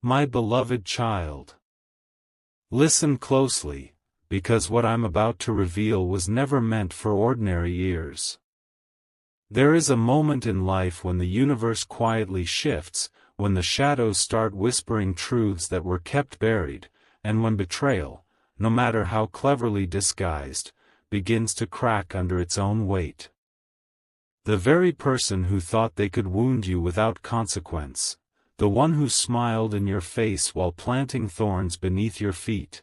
My beloved child. Listen closely, because what I'm about to reveal was never meant for ordinary ears. There is a moment in life when the universe quietly shifts, when the shadows start whispering truths that were kept buried, and when betrayal, no matter how cleverly disguised, begins to crack under its own weight. The very person who thought they could wound you without consequence, the one who smiled in your face while planting thorns beneath your feet,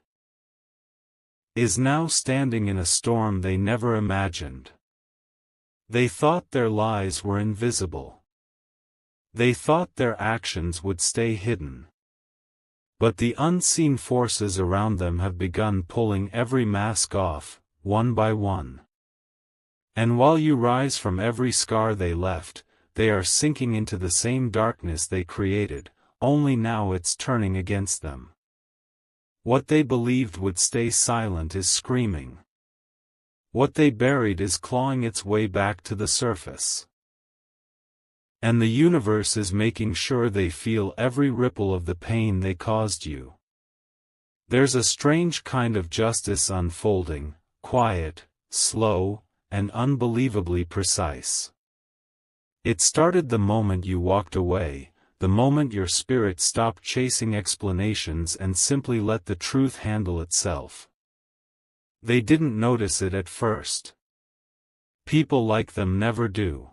is now standing in a storm they never imagined. They thought their lies were invisible. They thought their actions would stay hidden. But the unseen forces around them have begun pulling every mask off, one by one. And while you rise from every scar they left, they are sinking into the same darkness they created, only now it's turning against them. What they believed would stay silent is screaming. What they buried is clawing its way back to the surface. And the universe is making sure they feel every ripple of the pain they caused you. There's a strange kind of justice unfolding, quiet, slow, and unbelievably precise. It started the moment you walked away, the moment your spirit stopped chasing explanations and simply let the truth handle itself. They didn't notice it at first. People like them never do.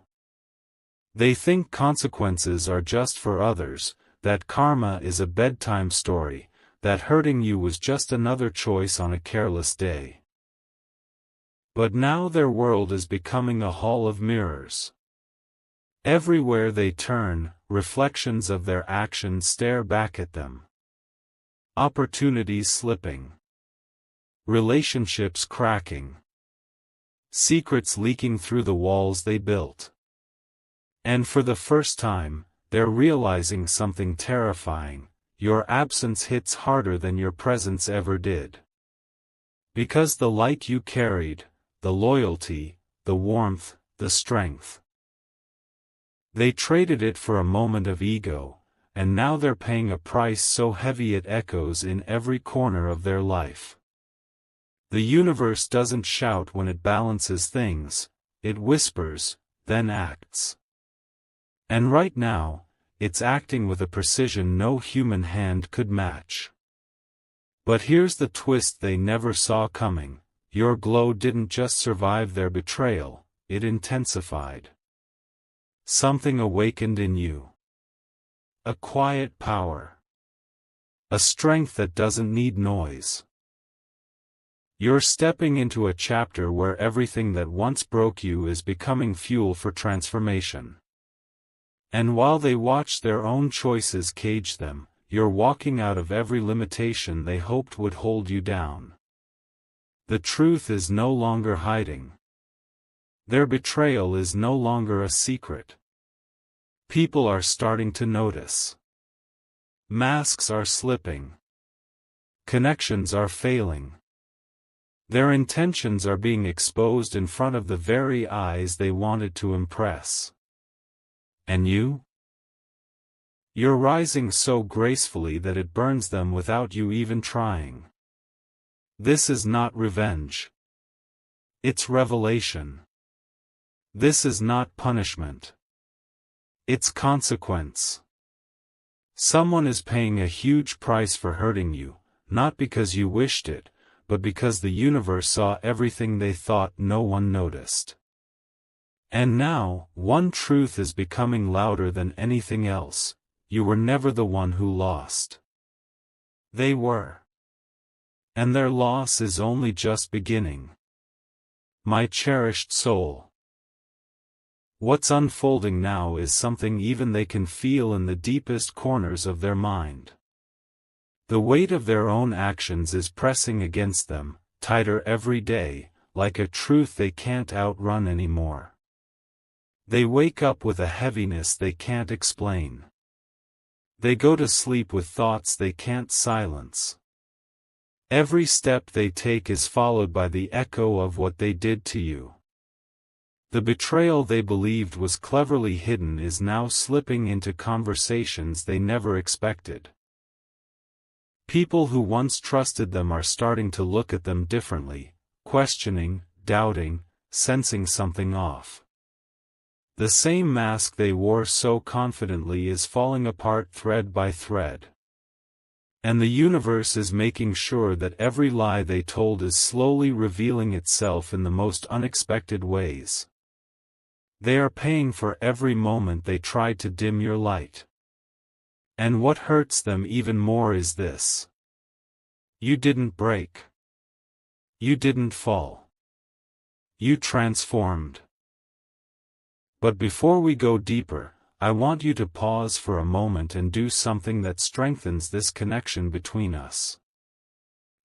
They think consequences are just for others, that karma is a bedtime story, that hurting you was just another choice on a careless day. But now their world is becoming a hall of mirrors. Everywhere they turn, reflections of their actions stare back at them. Opportunities slipping. Relationships cracking. Secrets leaking through the walls they built. And for the first time, they're realizing something terrifying: your absence hits harder than your presence ever did. Because the light you carried, the loyalty, the warmth, the strength, they traded it for a moment of ego, and now they're paying a price so heavy it echoes in every corner of their life. The universe doesn't shout when it balances things, it whispers, then acts. And right now, it's acting with a precision no human hand could match. But here's the twist they never saw coming: your glow didn't just survive their betrayal, it intensified. Something awakened in you. A quiet power. A strength that doesn't need noise. You're stepping into a chapter where everything that once broke you is becoming fuel for transformation. And while they watch their own choices cage them, you're walking out of every limitation they hoped would hold you down. The truth is no longer hiding. Their betrayal is no longer a secret. People are starting to notice. Masks are slipping. Connections are failing. Their intentions are being exposed in front of the very eyes they wanted to impress. And you? You're rising so gracefully that it burns them without you even trying. This is not revenge. It's revelation. This is not punishment. It's consequence. Someone is paying a huge price for hurting you, not because you wished it, but because the universe saw everything they thought no one noticed. And now, one truth is becoming louder than anything else: you were never the one who lost. They were. And their loss is only just beginning. My cherished soul. What's unfolding now is something even they can feel in the deepest corners of their mind. The weight of their own actions is pressing against them, tighter every day, like a truth they can't outrun anymore. They wake up with a heaviness they can't explain. They go to sleep with thoughts they can't silence. Every step they take is followed by the echo of what they did to you. The betrayal they believed was cleverly hidden is now slipping into conversations they never expected. People who once trusted them are starting to look at them differently, questioning, doubting, sensing something off. The same mask they wore so confidently is falling apart thread by thread. And the universe is making sure that every lie they told is slowly revealing itself in the most unexpected ways. They are paying for every moment they tried to dim your light. And what hurts them even more is this. You didn't break. You didn't fall. You transformed. But before we go deeper, I want you to pause for a moment and do something that strengthens this connection between us.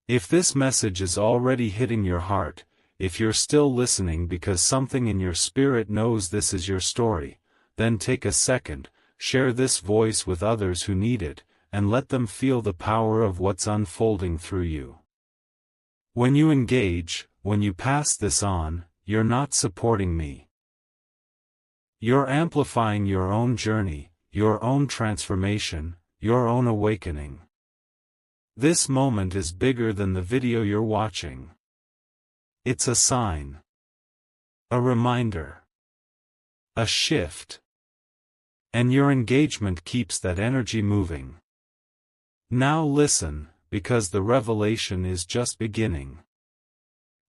If this message is already hitting your heart, if you're still listening because something in your spirit knows this is your story, then take a second, share this voice with others who need it, and let them feel the power of what's unfolding through you. When you engage, when you pass this on, you're not supporting me. You're amplifying your own journey, your own transformation, your own awakening. This moment is bigger than the video you're watching. It's a sign. A reminder. A shift. And your engagement keeps that energy moving. Now listen, because the revelation is just beginning.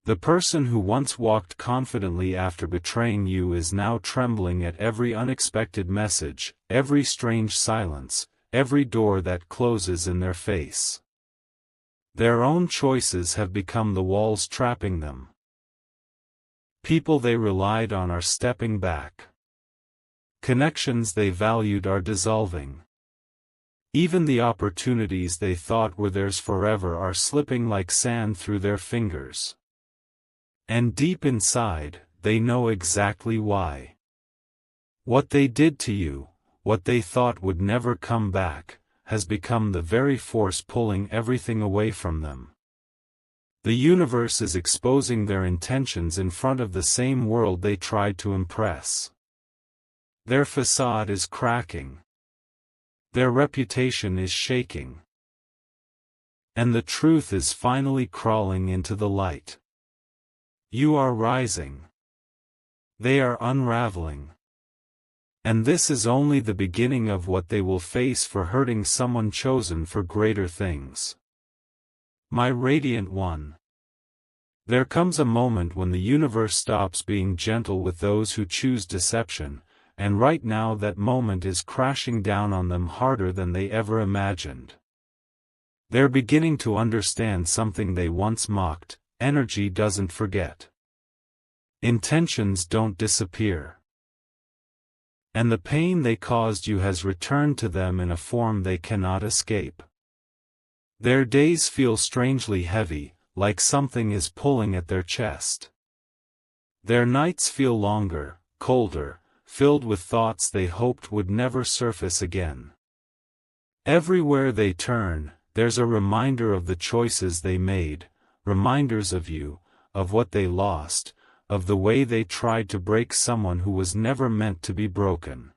The person who once walked confidently after betraying you is now trembling at every unexpected message, every strange silence, every door that closes in their face. Their own choices have become the walls trapping them. People they relied on are stepping back. Connections they valued are dissolving. Even the opportunities they thought were theirs forever are slipping like sand through their fingers. And deep inside, they know exactly why. What they did to you, what they thought would never come back, has become the very force pulling everything away from them. The universe is exposing their intentions in front of the same world they tried to impress. Their facade is cracking. Their reputation is shaking. And the truth is finally crawling into the light. You are rising. They are unraveling. And this is only the beginning of what they will face for hurting someone chosen for greater things. My radiant one. There comes a moment when the universe stops being gentle with those who choose deception, and right now that moment is crashing down on them harder than they ever imagined. They're beginning to understand something they once mocked: energy doesn't forget. Intentions don't disappear. And the pain they caused you has returned to them in a form they cannot escape. Their days feel strangely heavy, like something is pulling at their chest. Their nights feel longer, colder, filled with thoughts they hoped would never surface again. Everywhere they turn, there's a reminder of the choices they made, reminders of you, of what they lost, of the way they tried to break someone who was never meant to be broken.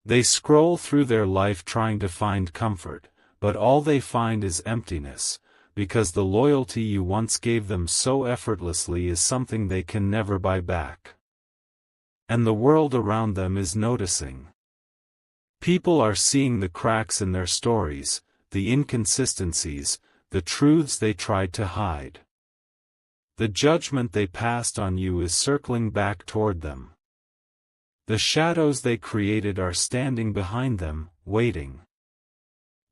They scroll through their life trying to find comfort, but all they find is emptiness, because the loyalty you once gave them so effortlessly is something they can never buy back. And the world around them is noticing. People are seeing the cracks in their stories, the inconsistencies, the truths they tried to hide. The judgment they passed on you is circling back toward them. The shadows they created are standing behind them, waiting.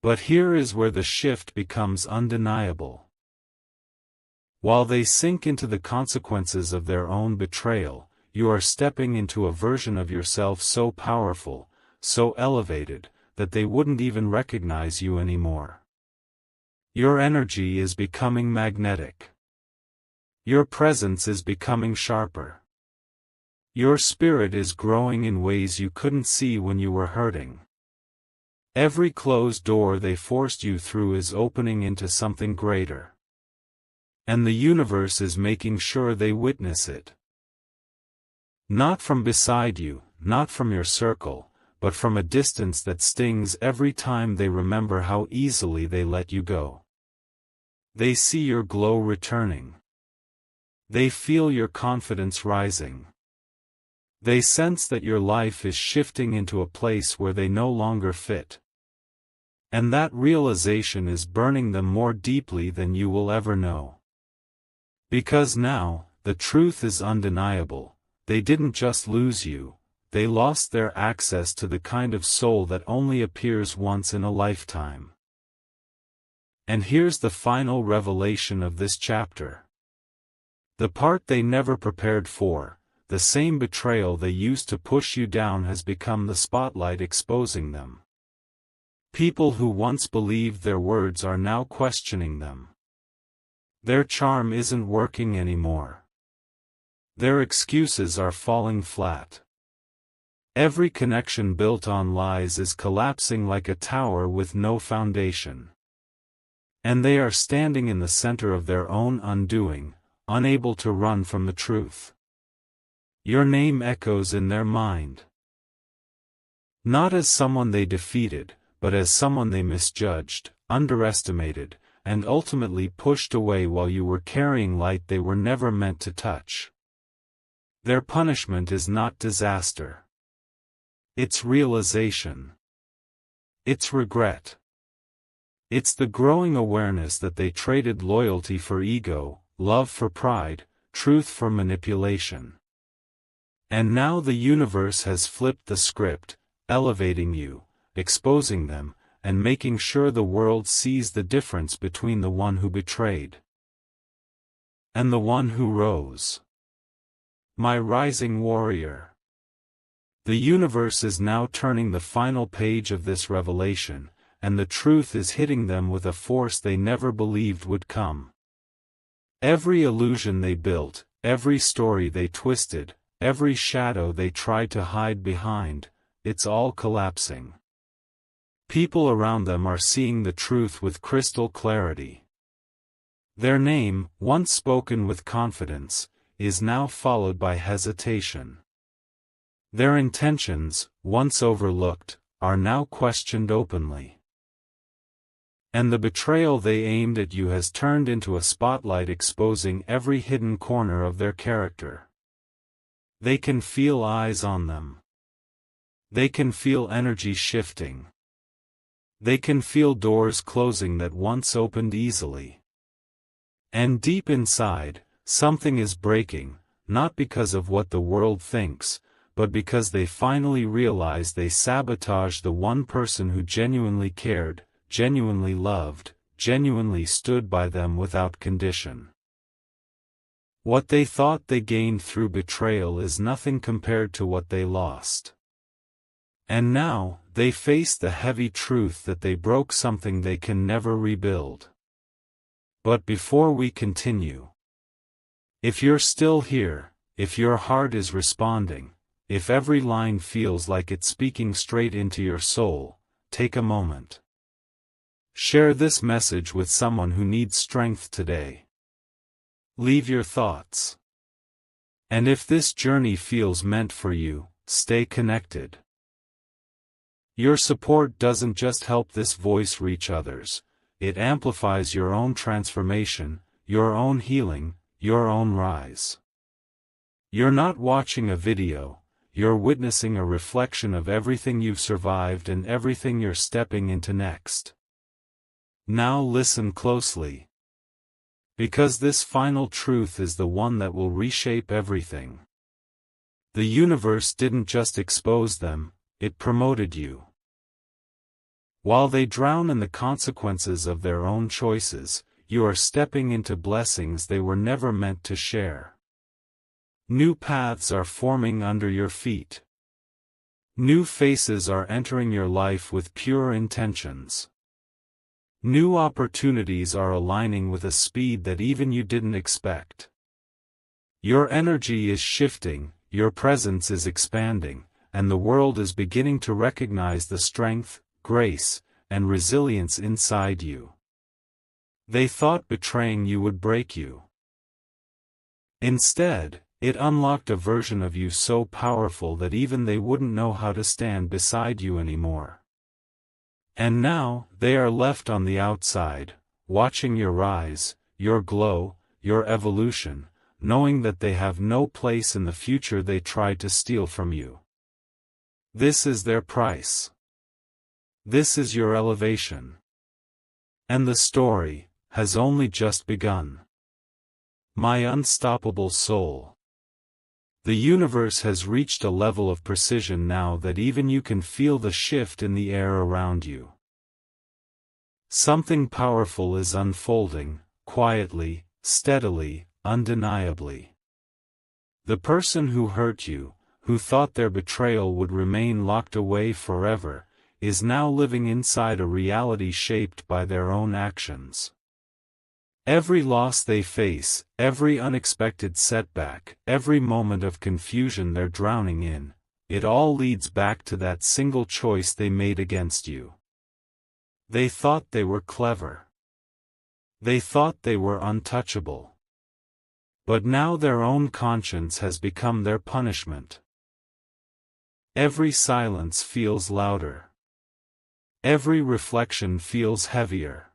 But here is where the shift becomes undeniable. While they sink into the consequences of their own betrayal, you are stepping into a version of yourself so powerful, so elevated, that they wouldn't even recognize you anymore. Your energy is becoming magnetic. Your presence is becoming sharper. Your spirit is growing in ways you couldn't see when you were hurting. Every closed door they forced you through is opening into something greater. And the universe is making sure they witness it. Not from beside you, not from your circle, but from a distance that stings every time they remember how easily they let you go. They see your glow returning. They feel your confidence rising. They sense that your life is shifting into a place where they no longer fit. And that realization is burning them more deeply than you will ever know. Because now, the truth is undeniable. They didn't just lose you, they lost their access to the kind of soul that only appears once in a lifetime. And here's the final revelation of this chapter. The part they never prepared for, the same betrayal they used to push you down has become the spotlight exposing them. People who once believed their words are now questioning them. Their charm isn't working anymore. Their excuses are falling flat. Every connection built on lies is collapsing like a tower with no foundation. And they are standing in the center of their own undoing, unable to run from the truth. Your name echoes in their mind. Not as someone they defeated, but as someone they misjudged, underestimated, and ultimately pushed away while you were carrying light they were never meant to touch. Their punishment is not disaster. It's realization. It's regret. It's the growing awareness that they traded loyalty for ego, love for pride, truth for manipulation. And now the universe has flipped the script, elevating you, exposing them, and making sure the world sees the difference between the one who betrayed and the one who rose. My rising warrior. The universe is now turning the final page of this revelation, and the truth is hitting them with a force they never believed would come. Every illusion they built, every story they twisted, every shadow they tried to hide behind, it's all collapsing. People around them are seeing the truth with crystal clarity. Their name, once spoken with confidence, is now followed by hesitation. Their intentions, once overlooked, are now questioned openly. And the betrayal they aimed at you has turned into a spotlight exposing every hidden corner of their character. They can feel eyes on them. They can feel energy shifting. They can feel doors closing that once opened easily. And deep inside, something is breaking, not because of what the world thinks, but because they finally realize they sabotaged the one person who genuinely cared, genuinely loved, genuinely stood by them without condition. What they thought they gained through betrayal is nothing compared to what they lost. And now, they face the heavy truth that they broke something they can never rebuild. But before we continue, if you're still here, if your heart is responding, if every line feels like it's speaking straight into your soul, take a moment. Share this message with someone who needs strength today. Leave your thoughts. And if this journey feels meant for you, stay connected. Your support doesn't just help this voice reach others, it amplifies your own transformation, your own healing, your own rise. You're not watching a video, you're witnessing a reflection of everything you've survived and everything you're stepping into next. Now listen closely. Because this final truth is the one that will reshape everything. The universe didn't just expose them, it promoted you. While they drown in the consequences of their own choices, you are stepping into blessings they were never meant to share. New paths are forming under your feet. New faces are entering your life with pure intentions. New opportunities are aligning with a speed that even you didn't expect. Your energy is shifting, your presence is expanding, and the world is beginning to recognize the strength, grace, and resilience inside you. They thought betraying you would break you. Instead, It unlocked a version of you so powerful that even they wouldn't know how to stand beside you anymore. And now, they are left on the outside, watching your rise, your glow, your evolution, knowing that they have no place in the future they tried to steal from you. This is their price. This is your elevation. And the story has only just begun. My unstoppable soul. The universe has reached a level of precision now that even you can feel the shift in the air around you. Something powerful is unfolding, quietly, steadily, undeniably. The person who hurt you, who thought their betrayal would remain locked away forever, is now living inside a reality shaped by their own actions. Every loss they face, every unexpected setback, every moment of confusion they're drowning in, it all leads back to that single choice they made against you. They thought they were clever. They thought they were untouchable. But now their own conscience has become their punishment. Every silence feels louder. Every reflection feels heavier.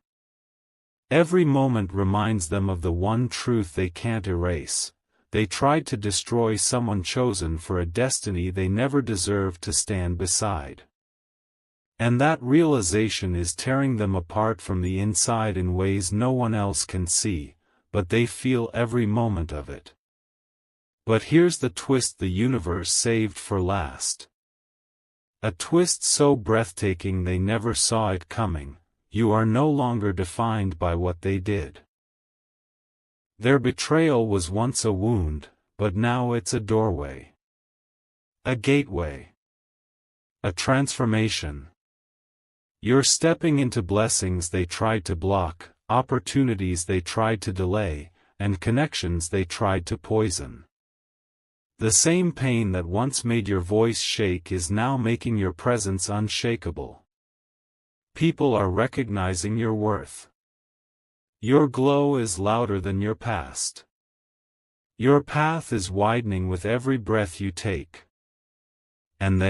Every moment reminds them of the one truth they can't erase. They tried to destroy someone chosen for a destiny they never deserved to stand beside. And that realization is tearing them apart from the inside in ways no one else can see, but they feel every moment of it. But here's the twist the universe saved for last. A twist so breathtaking they never saw it coming. You are no longer defined by what they did. Their betrayal was once a wound, but now it's a doorway. A gateway. A transformation. You're stepping into blessings they tried to block, opportunities they tried to delay, and connections they tried to poison. The same pain that once made your voice shake is now making your presence unshakable. People are recognizing your worth. Your glow is louder than your past. Your path is widening with every breath you take. And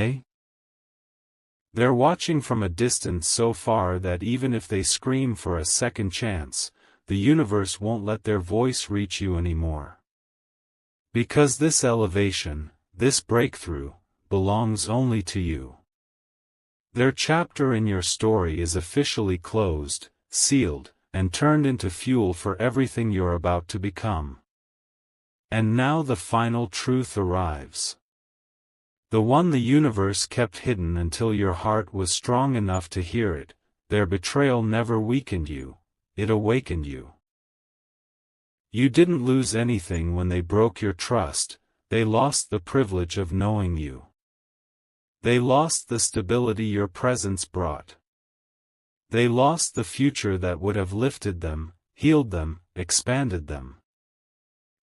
they're watching from a distance so far that even if they scream for a second chance, the universe won't let their voice reach you anymore. Because this elevation, this breakthrough, belongs only to you. Their chapter in your story is officially closed, sealed, and turned into fuel for everything you're about to become. And now the final truth arrives. The one the universe kept hidden until your heart was strong enough to hear it. Their betrayal never weakened you, it awakened you. You didn't lose anything when they broke your trust, they lost the privilege of knowing you. They lost the stability your presence brought. They lost the future that would have lifted them, healed them, expanded them.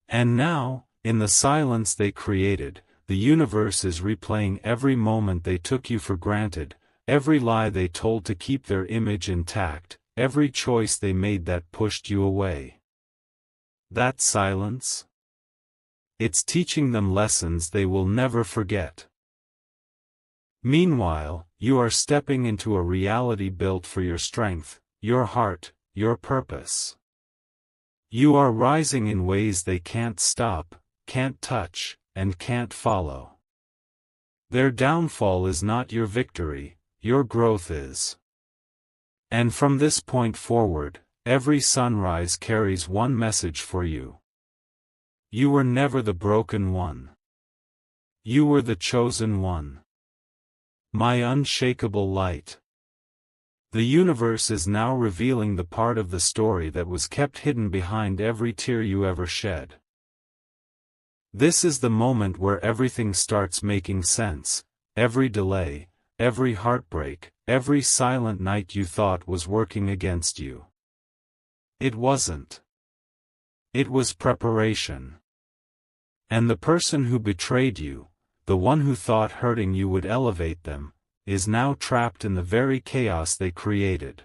And now, in the silence they created, the universe is replaying every moment they took you for granted, every lie they told to keep their image intact, every choice they made that pushed you away. That silence? It's teaching them lessons they will never forget. Meanwhile, you are stepping into a reality built for your strength, your heart, your purpose. You are rising in ways they can't stop, can't touch, and can't follow. Their downfall is not your victory, your growth is. And from this point forward, every sunrise carries one message for you. You were never the broken one. You were the chosen one. My unshakable light. The universe is now revealing the part of the story that was kept hidden behind every tear you ever shed. This is the moment where everything starts making sense, every delay, every heartbreak, every silent night you thought was working against you. It wasn't. It was preparation. And the person who betrayed you, the one who thought hurting you would elevate them, is now trapped in the very chaos they created.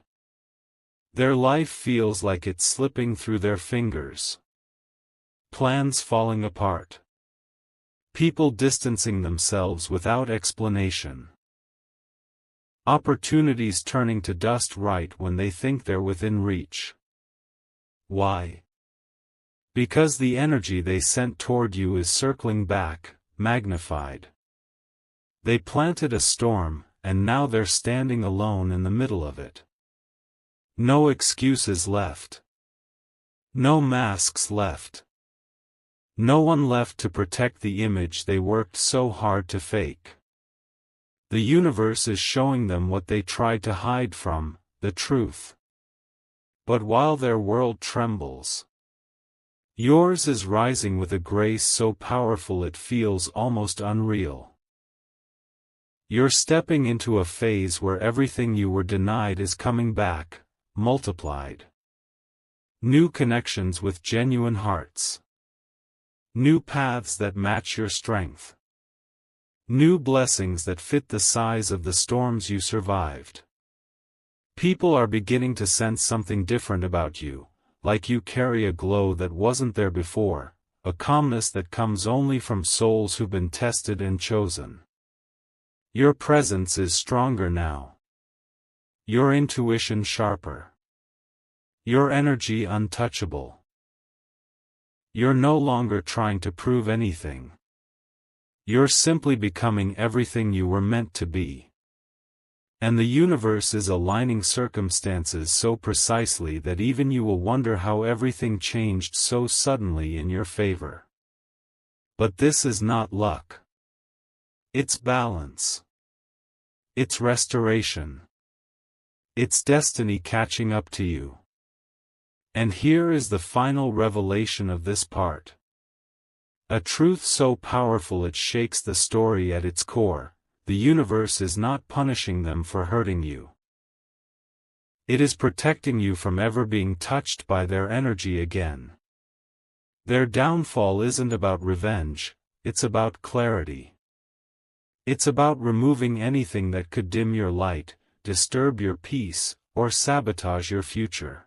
Their life feels like it's slipping through their fingers. Plans falling apart. People distancing themselves without explanation. Opportunities turning to dust right when they think they're within reach. Why? Because the energy they sent toward you is circling back, magnified. They planted a storm, and now they're standing alone in the middle of it. No excuses left. No masks left. No one left to protect the image they worked so hard to fake. The universe is showing them what they tried to hide from, the truth. But while their world trembles, yours is rising with a grace so powerful it feels almost unreal. You're stepping into a phase where everything you were denied is coming back, multiplied. New connections with genuine hearts. New paths that match your strength. New blessings that fit the size of the storms you survived. People are beginning to sense something different about you, like you carry a glow that wasn't there before, a calmness that comes only from souls who've been tested and chosen. Your presence is stronger now. Your intuition sharper. Your energy untouchable. You're no longer trying to prove anything. You're simply becoming everything you were meant to be. And the universe is aligning circumstances so precisely that even you will wonder how everything changed so suddenly in your favor. But this is not luck. It's balance. It's restoration. It's destiny catching up to you. And here is the final revelation of this part. A truth so powerful it shakes the story at its core: the universe is not punishing them for hurting you. It is protecting you from ever being touched by their energy again. Their downfall isn't about revenge, it's about clarity. It's about removing anything that could dim your light, disturb your peace, or sabotage your future.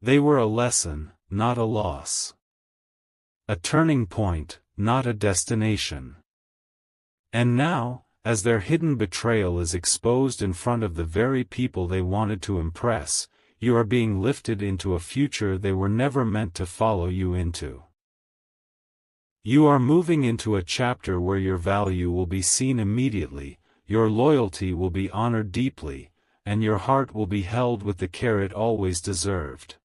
They were a lesson, not a loss. A turning point, not a destination. And now, as their hidden betrayal is exposed in front of the very people they wanted to impress, you are being lifted into a future they were never meant to follow you into. You are moving into a chapter where your value will be seen immediately, your loyalty will be honored deeply, and your heart will be held with the care it always deserved.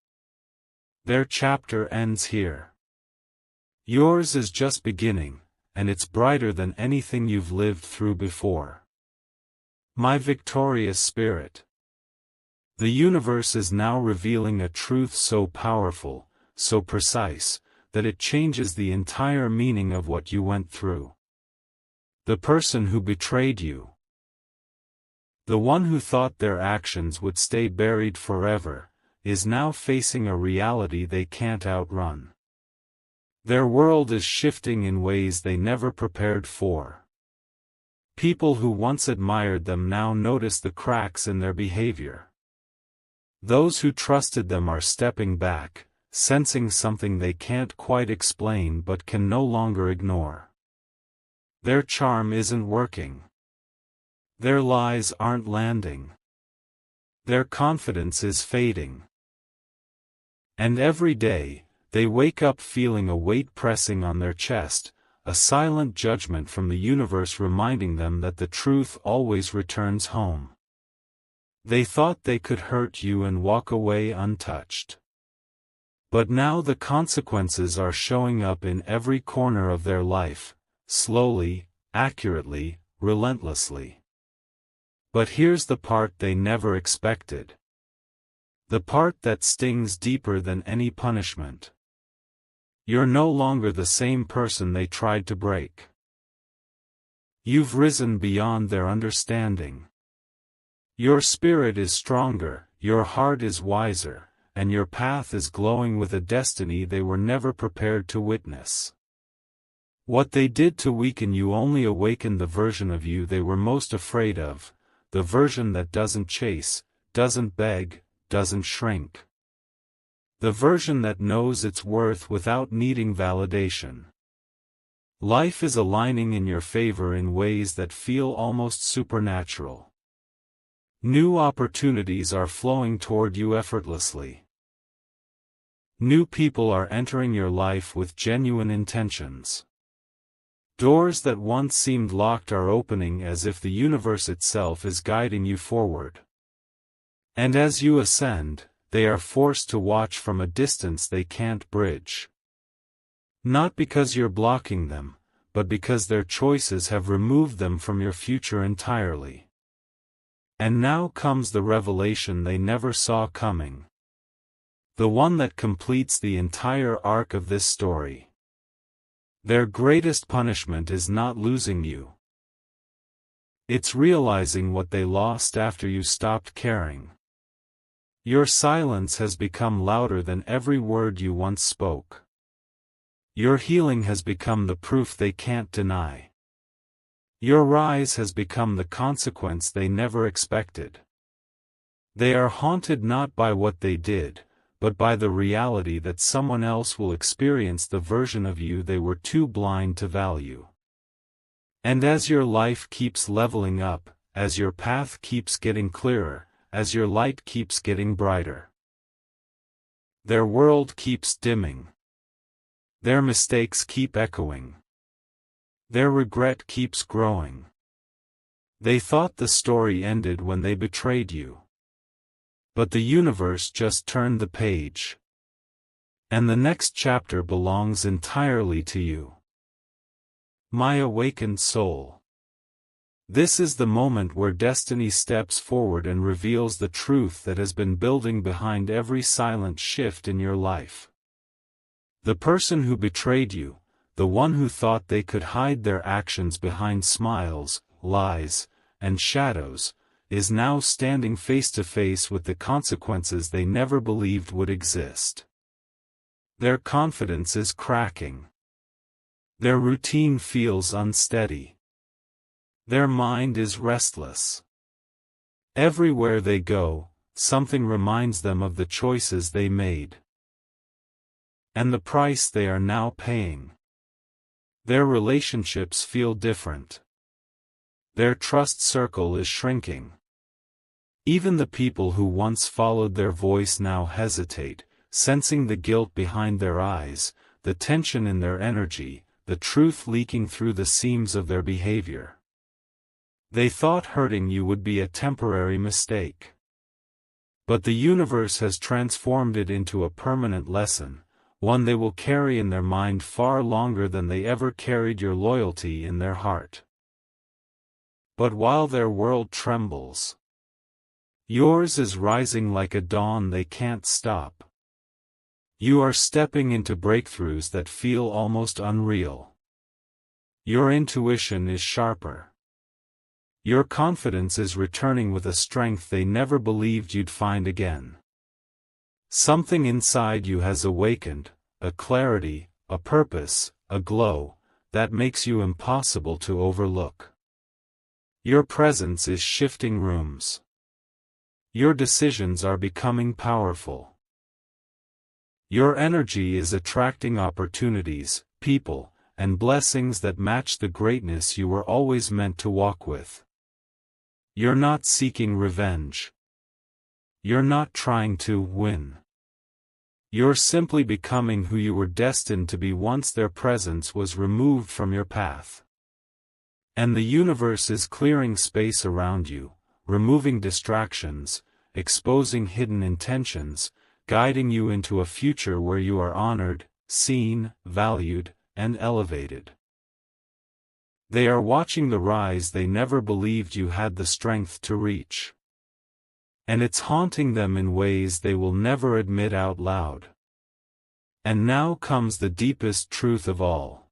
Their chapter ends here. Yours is just beginning, and it's brighter than anything you've lived through before. My victorious spirit. The universe is now revealing a truth so powerful, so precise, that it changes the entire meaning of what you went through. The person who betrayed you, the one who thought their actions would stay buried forever, is now facing a reality they can't outrun. Their world is shifting in ways they never prepared for. People who once admired them now notice the cracks in their behavior. Those who trusted them are stepping back, sensing something they can't quite explain but can no longer ignore. Their charm isn't working. Their lies aren't landing. Their confidence is fading. And every day, they wake up feeling a weight pressing on their chest, a silent judgment from the universe reminding them that the truth always returns home. They thought they could hurt you and walk away untouched. But now the consequences are showing up in every corner of their life, slowly, accurately, relentlessly. But here's the part they never expected. The part that stings deeper than any punishment. You're no longer the same person they tried to break. You've risen beyond their understanding. Your spirit is stronger, your heart is wiser, and your path is glowing with a destiny they were never prepared to witness. What they did to weaken you only awakened the version of you they were most afraid of, the version that doesn't chase, doesn't beg, doesn't shrink. The version that knows its worth without needing validation. Life is aligning in your favor in ways that feel almost supernatural. New opportunities are flowing toward you effortlessly. New people are entering your life with genuine intentions. Doors that once seemed locked are opening as if the universe itself is guiding you forward. And as you ascend, they are forced to watch from a distance they can't bridge. Not because you're blocking them, but because their choices have removed them from your future entirely. And now comes the revelation they never saw coming. The one that completes the entire arc of this story. Their greatest punishment is not losing you. It's realizing what they lost after you stopped caring. Your silence has become louder than every word you once spoke. Your healing has become the proof they can't deny. Your rise has become the consequence they never expected. They are haunted not by what they did, but by the reality that someone else will experience the version of you they were too blind to value. And as your life keeps leveling up, as your path keeps getting clearer, as your light keeps getting brighter, their world keeps dimming. Their mistakes keep echoing. Their regret keeps growing. They thought the story ended when they betrayed you. But the universe just turned the page. And the next chapter belongs entirely to you. My awakened soul. This is the moment where destiny steps forward and reveals the truth that has been building behind every silent shift in your life. The person who betrayed you, the one who thought they could hide their actions behind smiles, lies, and shadows, is now standing face to face with the consequences they never believed would exist. Their confidence is cracking. Their routine feels unsteady. Their mind is restless. Everywhere they go, something reminds them of the choices they made. And the price they are now paying. Their relationships feel different. Their trust circle is shrinking. Even the people who once followed their voice now hesitate, sensing the guilt behind their eyes, the tension in their energy, the truth leaking through the seams of their behavior. They thought hurting you would be a temporary mistake. But the universe has transformed it into a permanent lesson, one they will carry in their mind far longer than they ever carried your loyalty in their heart. But while their world trembles, yours is rising like a dawn they can't stop. You are stepping into breakthroughs that feel almost unreal. Your intuition is sharper. Your confidence is returning with a strength they never believed you'd find again. Something inside you has awakened, a clarity, a purpose, a glow, that makes you impossible to overlook. Your presence is shifting rooms. Your decisions are becoming powerful. Your energy is attracting opportunities, people, and blessings that match the greatness you were always meant to walk with. You're not seeking revenge. You're not trying to win. You're simply becoming who you were destined to be once their presence was removed from your path. And the universe is clearing space around you, removing distractions, exposing hidden intentions, guiding you into a future where you are honored, seen, valued, and elevated. They are watching the rise they never believed you had the strength to reach. And it's haunting them in ways they will never admit out loud. And now comes the deepest truth of all.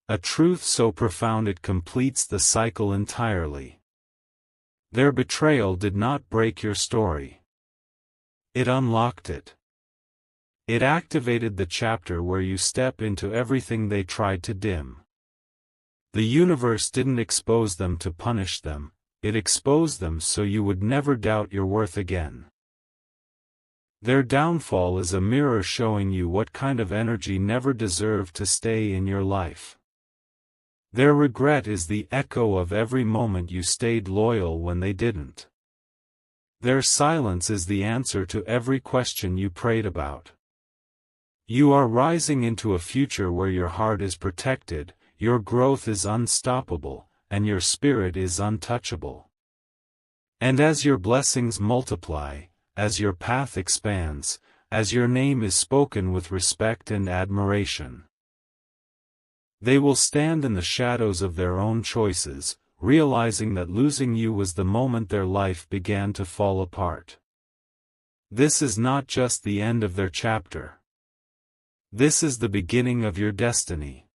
A truth so profound it completes the cycle entirely. Their betrayal did not break your story. It unlocked it. It activated the chapter where you step into everything they tried to dim. The universe didn't expose them to punish them. It exposed them so you would never doubt your worth again. Their downfall is a mirror showing you what kind of energy never deserved to stay in your life. Their regret is the echo of every moment you stayed loyal when they didn't. Their silence is the answer to every question you prayed about. You are rising into a future where your heart is protected, your growth is unstoppable, and your spirit is untouchable. And as your blessings multiply, as your path expands, as your name is spoken with respect and admiration, they will stand in the shadows of their own choices, realizing that losing you was the moment their life began to fall apart. This is not just the end of their chapter. This is the beginning of your destiny.